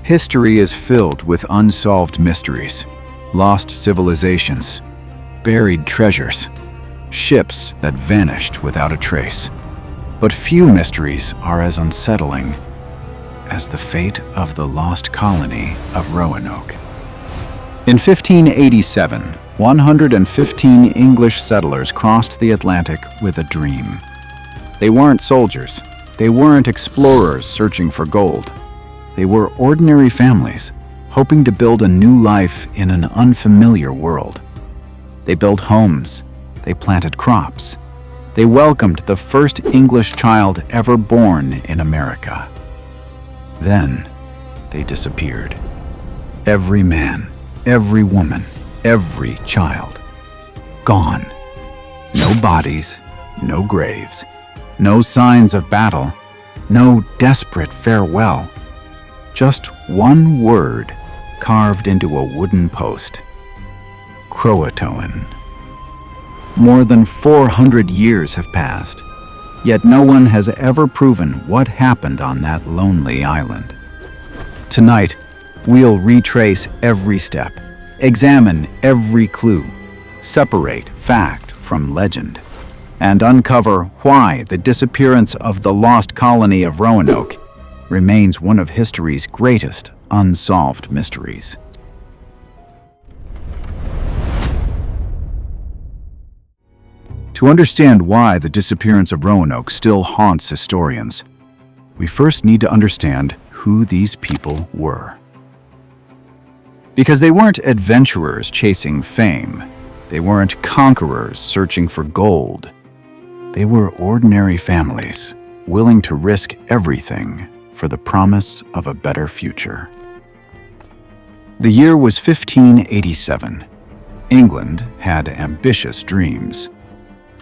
History is filled with unsolved mysteries, lost civilizations, buried treasures, ships that vanished without a trace. But few mysteries are as unsettling as the fate of the lost colony of Roanoke. In 1587, 115 English settlers crossed the Atlantic with a dream. They weren't soldiers. They weren't explorers searching for gold. They were ordinary families, hoping to build a new life in an unfamiliar world. They built homes. They planted crops. They welcomed the first English child ever born in America. Then, they disappeared. Every man, every woman, every child. Gone. No bodies, no graves, no signs of battle, no desperate farewell. Just one word carved into a wooden post. Croatoan. More than 400 years have passed, yet no one has ever proven what happened on that lonely island. Tonight, we'll retrace every step, examine every clue, separate fact from legend, and uncover why the disappearance of the lost colony of Roanoke remains one of history's greatest unsolved mysteries. To understand why the disappearance of Roanoke still haunts historians, we first need to understand who these people were. Because they weren't adventurers chasing fame. They weren't conquerors searching for gold. They were ordinary families, willing to risk everything for the promise of a better future. The year was 1587. England had ambitious dreams.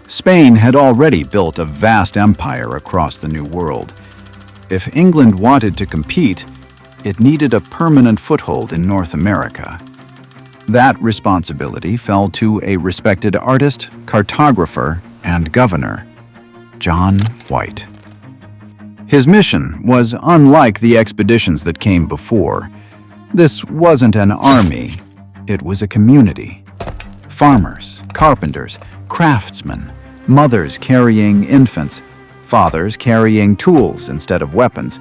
Spain had already built a vast empire across the New World. If England wanted to compete, it needed a permanent foothold in North America. That responsibility fell to a respected artist, cartographer, and governor, John White. His mission was unlike the expeditions that came before. This wasn't an army, it was a community. Farmers, carpenters, craftsmen, mothers carrying infants, fathers carrying tools instead of weapons,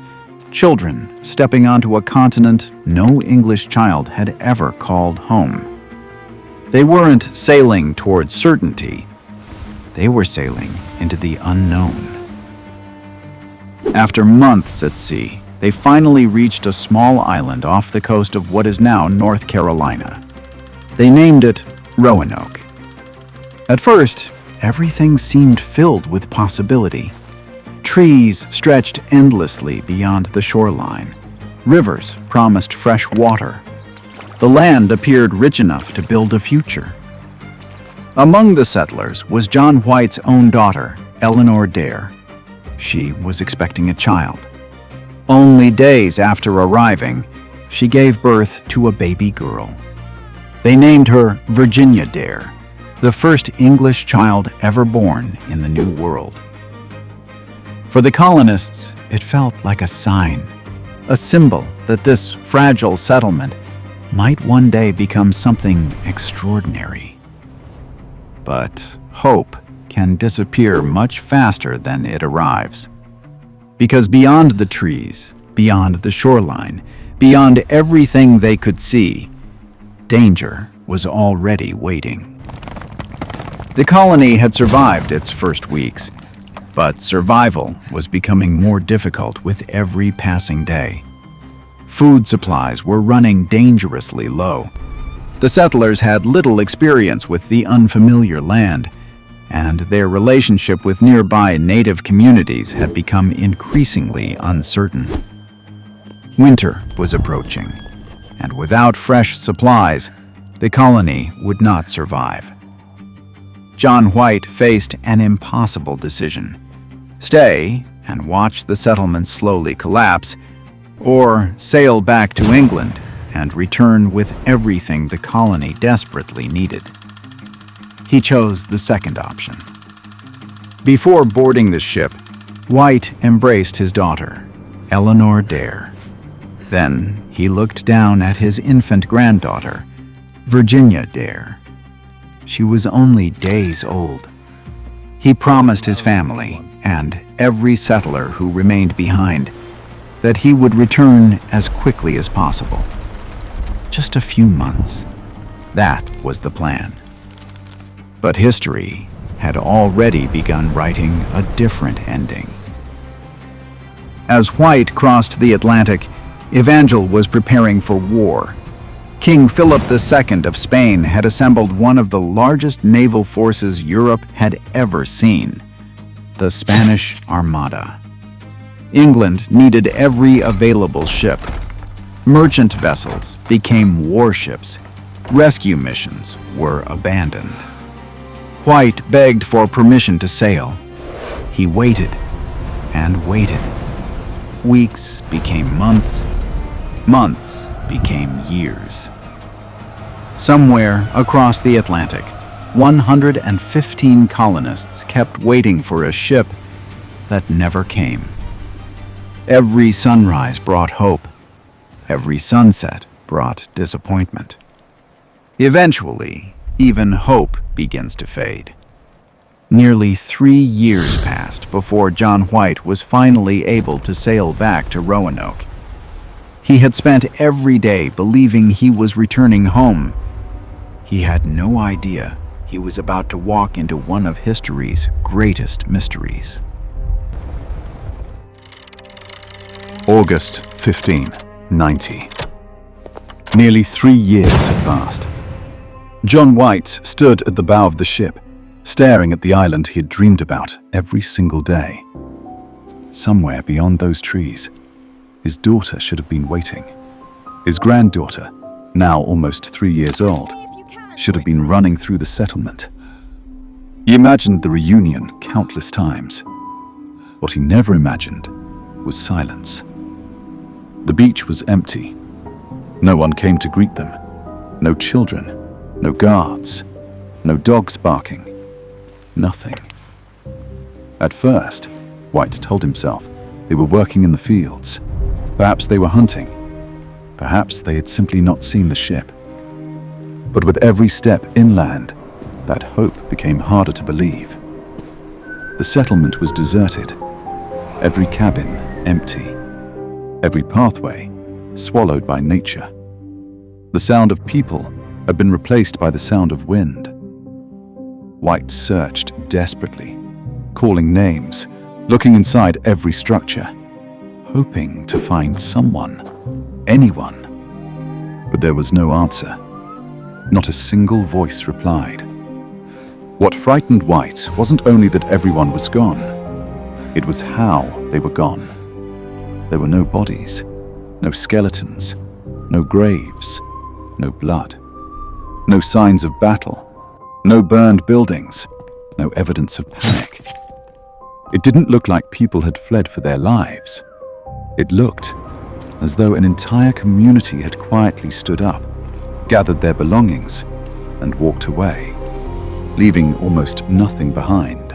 children stepping onto a continent no English child had ever called home. They weren't sailing towards certainty. They were sailing into the unknown. After months at sea, they finally reached a small island off the coast of what is now North Carolina. They named it Roanoke. At first, everything seemed filled with possibility. Trees stretched endlessly beyond the shoreline. Rivers promised fresh water. The land appeared rich enough to build a future. Among the settlers was John White's own daughter, Eleanor Dare. She was expecting a child. Only days after arriving, she gave birth to a baby girl. They named her Virginia Dare, the first English child ever born in the New World. For the colonists, it felt like a sign, a symbol that this fragile settlement might one day become something extraordinary. But hope can disappear much faster than it arrives. Because beyond the trees, beyond the shoreline, beyond everything they could see, danger was already waiting. The colony had survived its first weeks, but survival was becoming more difficult with every passing day. Food supplies were running dangerously low. The settlers had little experience with the unfamiliar land, and their relationship with nearby native communities had become increasingly uncertain. Winter was approaching, and without fresh supplies, the colony would not survive. John White faced an impossible decision: stay and watch the settlement slowly collapse, or sail back to England and return with everything the colony desperately needed. He chose the second option. Before boarding the ship, White embraced his daughter, Eleanor Dare. Then he looked down at his infant granddaughter, Virginia Dare. She was only days old. He promised his family and every settler who remained behind that he would return as quickly as possible. Just a few months. That was the plan. But history had already begun writing a different ending. As White crossed the Atlantic, Evangel was preparing for war. King Philip II of Spain had assembled one of the largest naval forces Europe had ever seen, the Spanish Armada. England needed every available ship. Merchant vessels became warships. Rescue missions were abandoned. White begged for permission to sail. He waited and waited. Weeks became months. Months became years. Somewhere across the Atlantic, 115 colonists kept waiting for a ship that never came. Every sunrise brought hope. Every sunset brought disappointment. Eventually, even hope begins to fade. Nearly 3 years passed before John White was finally able to sail back to Roanoke. He had spent every day believing he was returning home. He had no idea he was about to walk into one of history's greatest mysteries. August 15, 90. Nearly 3 years had passed. John White stood at the bow of the ship, staring at the island he had dreamed about every single day. Somewhere beyond those trees, his daughter should have been waiting. His granddaughter, now almost 3 years old, should have been running through the settlement. He imagined the reunion countless times. What he never imagined was silence. The beach was empty. No one came to greet them. No children, no guards, no dogs barking. Nothing. At first, White told himself they were working in the fields. Perhaps they were hunting. Perhaps they had simply not seen the ship. But with every step inland, that hope became harder to believe. The settlement was deserted, every cabin empty, every pathway swallowed by nature. The sound of people had been replaced by the sound of wind. White searched desperately, calling names, looking inside every structure, hoping to find someone, anyone. But there was no answer. Not a single voice replied. What frightened White wasn't only that everyone was gone, it was how they were gone. There were no bodies, no skeletons, no graves, no blood, no signs of battle, no burned buildings, no evidence of panic. It didn't look like people had fled for their lives. It looked as though an entire community had quietly stood up, gathered their belongings, and walked away, leaving almost nothing behind.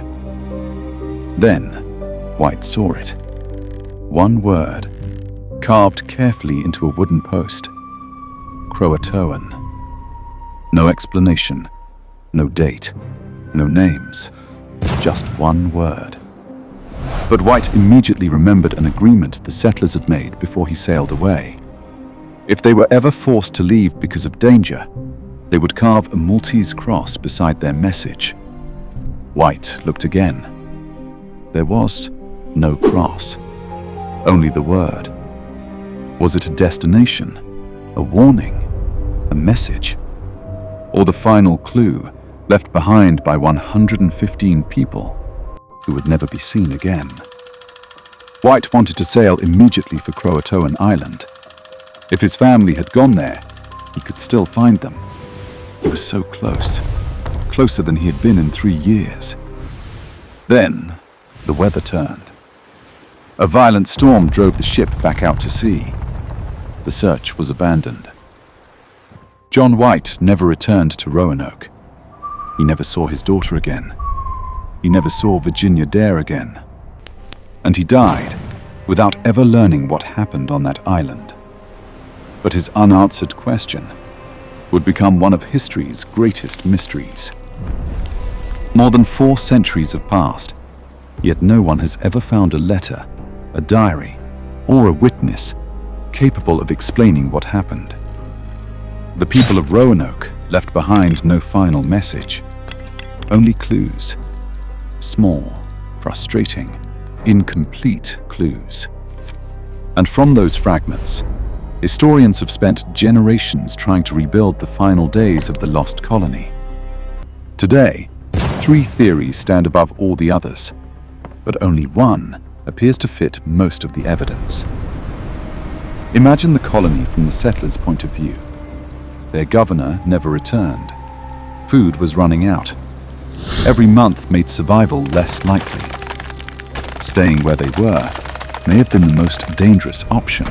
Then, White saw it. One word, carved carefully into a wooden post. Croatoan. No explanation, no date, no names, just one word. But White immediately remembered an agreement the settlers had made before he sailed away. If they were ever forced to leave because of danger, they would carve a Maltese cross beside their message. White looked again. There was no cross, only the word. Was it a destination, a warning, a message, or the final clue left behind by 115 people who would never be seen again? White wanted to sail immediately for Croatoan Island. If his family had gone there, he could still find them. He was so close, closer than he had been in 3 years. Then, the weather turned. A violent storm drove the ship back out to sea. The search was abandoned. John White never returned to Roanoke. He never saw his daughter again. He never saw Virginia Dare again. And he died without ever learning what happened on that island. But his unanswered question would become one of history's greatest mysteries. More than 4 centuries have passed, yet no one has ever found a letter, a diary, or a witness capable of explaining what happened. The people of Roanoke left behind no final message, only clues. Small, frustrating, incomplete clues. And from those fragments, historians have spent generations trying to rebuild the final days of the lost colony. Today, 3 theories stand above all the others, but only one appears to fit most of the evidence. Imagine the colony from the settlers' point of view. Their governor never returned. Food was running out. Every month made survival less likely. Staying where they were may have been the most dangerous option.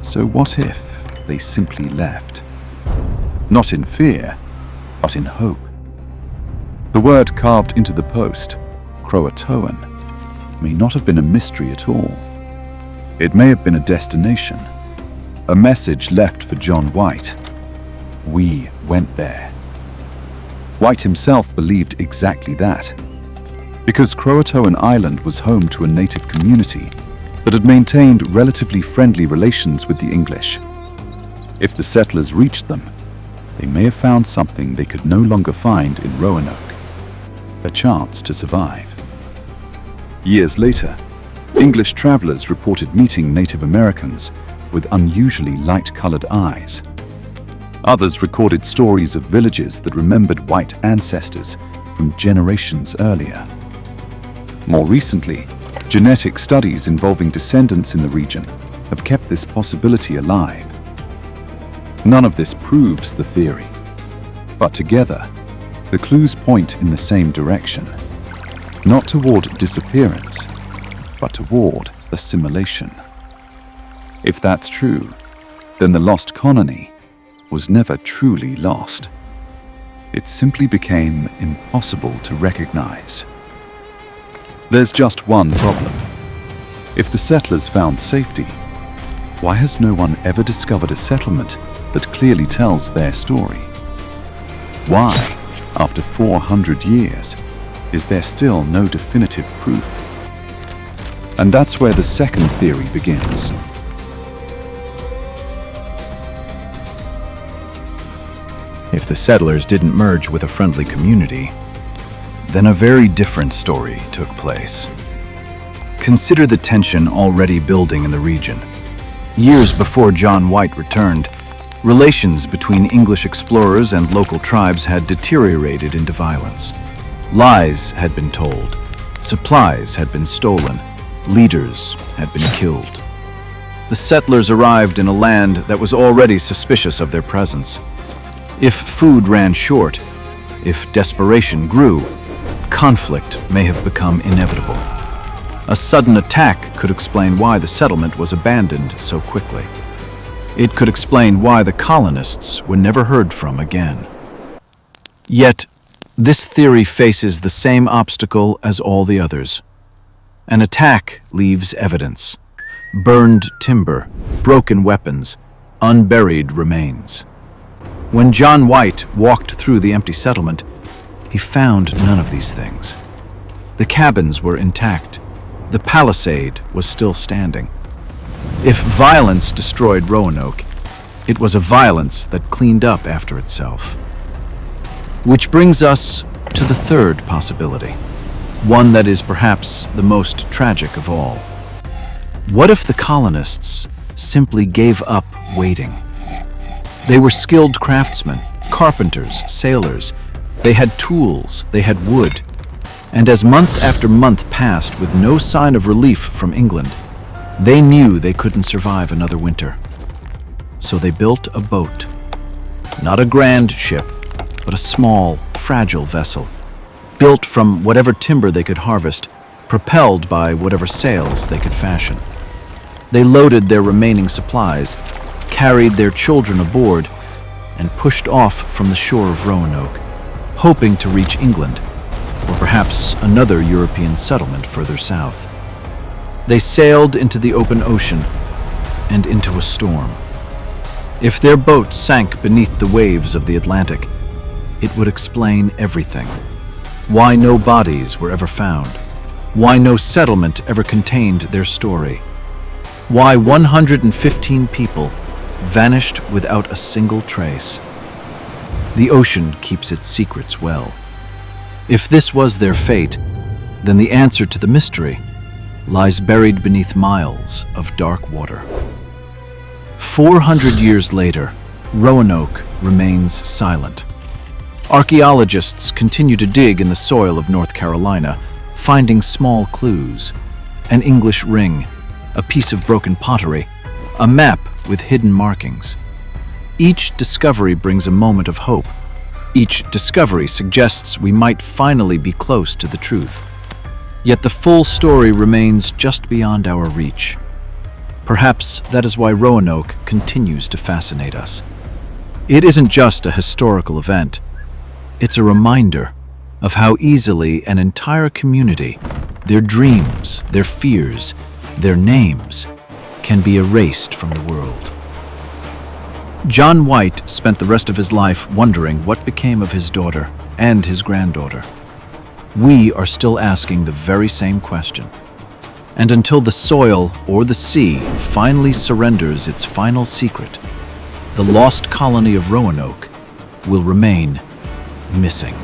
So what if they simply left? Not in fear, but in hope. The word carved into the post, Croatoan, may not have been a mystery at all. It may have been a destination, a message left for John White. We went there. White himself believed exactly that, because Croatoan Island was home to a native community that had maintained relatively friendly relations with the English. If the settlers reached them, they may have found something they could no longer find in Roanoke, a chance to survive. Years later, English travelers reported meeting Native Americans with unusually light-colored eyes. Others recorded stories of villages that remembered white ancestors from generations earlier. More recently, genetic studies involving descendants in the region have kept this possibility alive. None of this proves the theory, but together, the clues point in the same direction, not toward disappearance, but toward assimilation. If that's true, then the lost colony was never truly lost. It simply became impossible to recognize. There's just one problem. If the settlers found safety, why has no one ever discovered a settlement that clearly tells their story? Why, after 400 years, is there still no definitive proof? And that's where the second theory begins. If the settlers didn't merge with a friendly community, then a very different story took place. Consider the tension already building in the region. Years before John White returned, relations between English explorers and local tribes had deteriorated into violence. Lies had been told, supplies had been stolen, leaders had been killed. The settlers arrived in a land that was already suspicious of their presence. If food ran short, if desperation grew, conflict may have become inevitable. A sudden attack could explain why the settlement was abandoned so quickly. It could explain why the colonists were never heard from again. Yet, this theory faces the same obstacle as all the others. An attack leaves evidence: burned timber, broken weapons, unburied remains. When John White walked through the empty settlement, he found none of these things. The cabins were intact. The palisade was still standing. If violence destroyed Roanoke, it was a violence that cleaned up after itself. Which brings us to the third possibility, one that is perhaps the most tragic of all. What if the colonists simply gave up waiting? They were skilled craftsmen, carpenters, sailors. They had tools, they had wood. And as month after month passed with no sign of relief from England, they knew they couldn't survive another winter. So they built a boat. Not a grand ship, but a small, fragile vessel, built from whatever timber they could harvest, propelled by whatever sails they could fashion. They loaded their remaining supplies, carried their children aboard, and pushed off from the shore of Roanoke, hoping to reach England, or perhaps another European settlement further south. They sailed into the open ocean and into a storm. If their boat sank beneath the waves of the Atlantic, it would explain everything. Why no bodies were ever found. Why no settlement ever contained their story. Why 115 people vanished without a single trace. The ocean keeps its secrets well. If this was their fate, then the answer to the mystery lies buried beneath miles of dark water. 400 years later, Roanoke remains silent. Archaeologists continue to dig in the soil of North Carolina, finding small clues: an English ring, a piece of broken pottery, a map with hidden markings. Each discovery brings a moment of hope. Each discovery suggests we might finally be close to the truth. Yet the full story remains just beyond our reach. Perhaps that is why Roanoke continues to fascinate us. It isn't just a historical event. It's a reminder of how easily an entire community, their dreams, their fears, their names, can be erased from the world. John White spent the rest of his life wondering what became of his daughter and his granddaughter. We are still asking the very same question. And until the soil or the sea finally surrenders its final secret, the lost colony of Roanoke will remain missing.